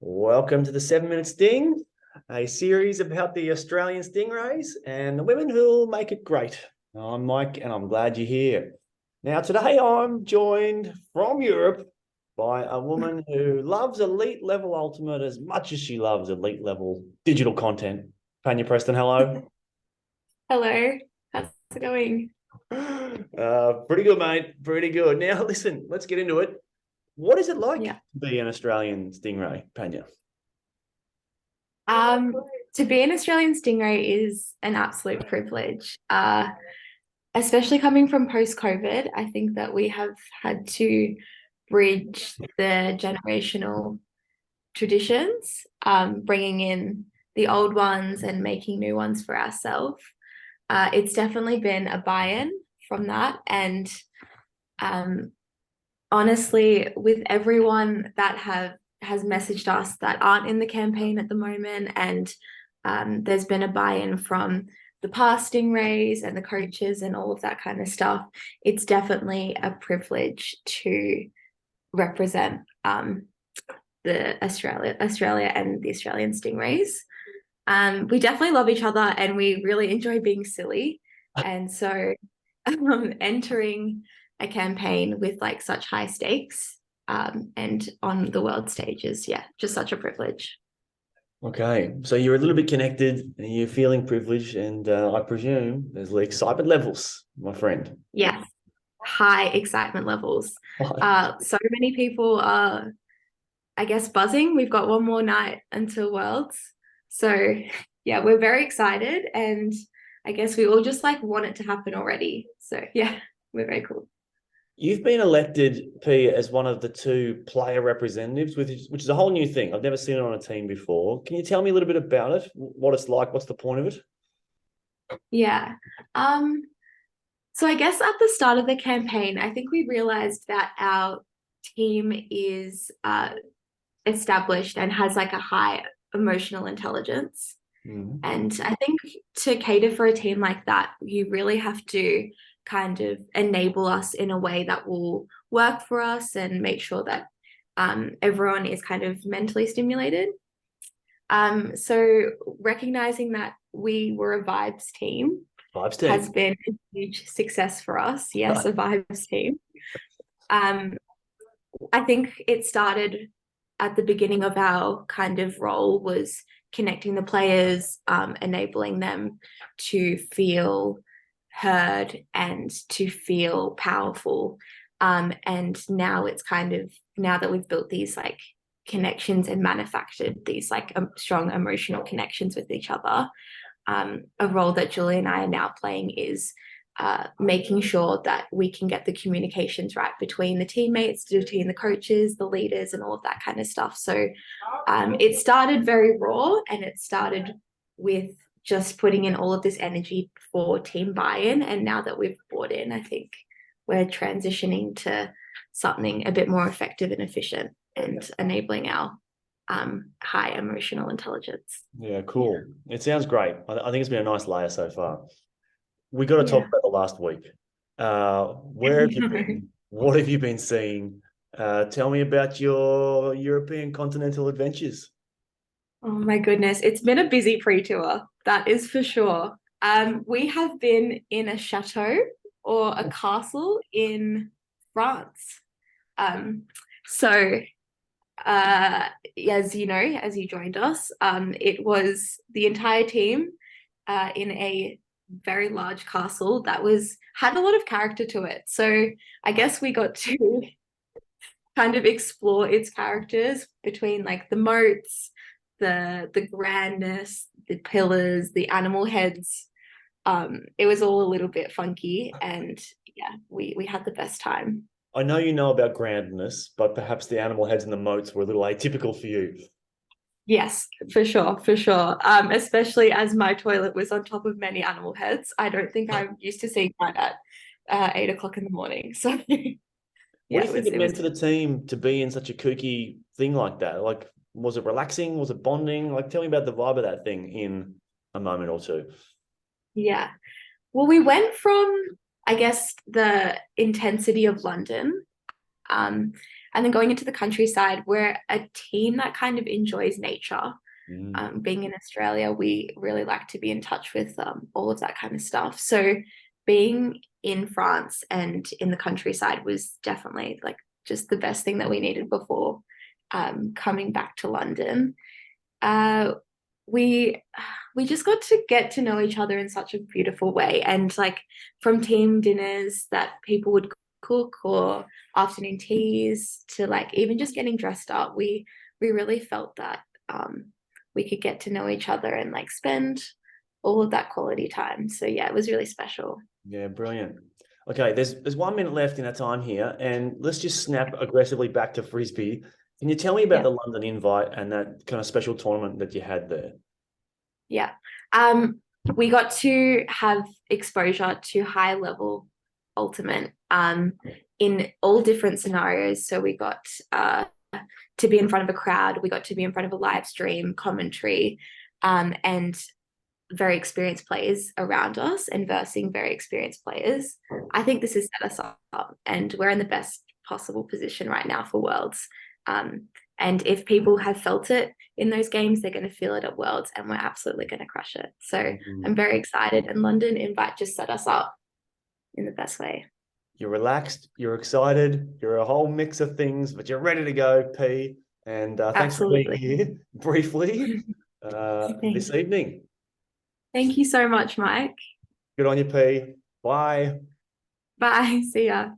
Welcome to the 7-Minute Sting, a series about the Australian Stingrays and the women who'll make it great. I'm Mike and I'm glad you're here. Now, today I'm joined from Europe by a woman who loves elite level ultimate as much as she loves elite level digital content. Pania Preston, hello. Hello, how's it going? Pretty good, mate. Pretty good. Now, listen, let's get into it. What is it like Yeah. to be an Australian Stingray, Pania? Um, to be an Australian Stingray is an absolute privilege. Especially coming from post-COVID, I think that we have had to bridge the generational traditions, bringing in the old ones and making new ones for ourselves. It's definitely been a buy-in from that, and um, honestly, with everyone that has messaged us that aren't in the campaign at the moment, and there's been a buy-in from the past Stingrays and the coaches and all of that kind of stuff. It's definitely a privilege to represent the Australia and the Australian Stingrays. We definitely love each other and we really enjoy being silly. And so entering a campaign with like such high stakes and on the world stages, yeah, just such a privilege. Okay, so you're a little bit connected and you're feeling privileged, and I presume there's the excitement levels, my friend. Yes, high excitement levels. So many people are, I guess, buzzing. We've got one more night until Worlds. So yeah, we're very excited and I guess we all just like want it to happen already. So yeah, we're very cool. You've been elected, P, as one of the two player representatives, which is a whole new thing. I've never seen it on a team before. Can you tell me a little bit about it? What it's like? What's the point of it? Yeah. Um, so I guess at the start of the campaign, I think we realized that our team is established and has like a high emotional intelligence. Mm. And I think to cater for a team like that, you really have to kind of enable us in a way that will work for us and make sure that everyone is kind of mentally stimulated. So recognizing that we were a vibes team Vibes has team. been a huge success for us. Yes, a vibes team. Um, I think it started at the beginning of our kind of role was connecting the players, enabling them to feel heard and to feel powerful. And now it's kind of, now that we've built these like connections and manufactured these like strong emotional connections with each other, a role that Julie and I are now playing is making sure that we can get the communications right between the teammates, between the coaches, the leaders, and all of that kind of stuff. So it started very raw and it started with just putting in all of this energy for team buy-in. And now that we've bought in, I think we're transitioning to something a bit more effective and efficient and enabling our high emotional intelligence. Yeah, cool. It sounds great. I think it's been a nice layer so far. We got to talk Yeah. about the last week. Where have you been? What have you been seeing? Tell me about your European continental adventures. Oh my goodness, it's been a busy pre-tour, that is for sure. We have been in a chateau or a castle in France. Um, so as you know, as you joined us, it was the entire team in a very large castle that was had a lot of character to it. So I guess we got to kind of explore its characters between like the moats, the grandness, the pillars, the animal heads. It was all a little bit funky, and yeah, we had the best time. I know you know about grandness, but perhaps the animal heads and the moats were a little atypical for you. Yes, for sure, for sure. Especially as my toilet was on top of many animal heads. I don't think I'm used to seeing that at 8 o'clock in the morning. So What yeah, do you think it it meant was for the team to be in such a kooky thing like that? Like, was it relaxing? Was it bonding? Like, tell me about the vibe of that thing in a moment or two. yeah. Well, we went from, I guess, the intensity of London. Um, And then going into the countryside, we're a team that kind of enjoys nature. Being in Australia, we really like to be in touch with all of that kind of stuff. So being in France and in the countryside was definitely like just the best thing that we needed before coming back to London. We just got to get to know each other in such a beautiful way, and like from team dinners that people would cook or afternoon teas to like even just getting dressed up, we really felt that we could get to know each other and like spend all of that quality time. So yeah, it was really special. Yeah, brilliant. Okay, there's 1 minute left in our time here, and let's just snap aggressively back to Frisbee. Can you tell me about the London invite and that kind of special tournament that you had there? Yeah. We got to have exposure to high level ultimate in all different scenarios. So we got to be in front of a crowd, we got to be in front of a live stream, commentary, and very experienced players around us and versing very experienced players. I think this has set us up, and we're in the best possible position right now for Worlds. And if people have felt it in those games, they're going to feel it at Worlds, and we're absolutely going to crush it. So I'm very excited, and London invite just set us up in the best way. You're relaxed, you're excited, you're a whole mix of things, but you're ready to go, P. And thanks for being here briefly this evening. Thank you so much, Mike. Good on you, P. Bye. Bye. See ya.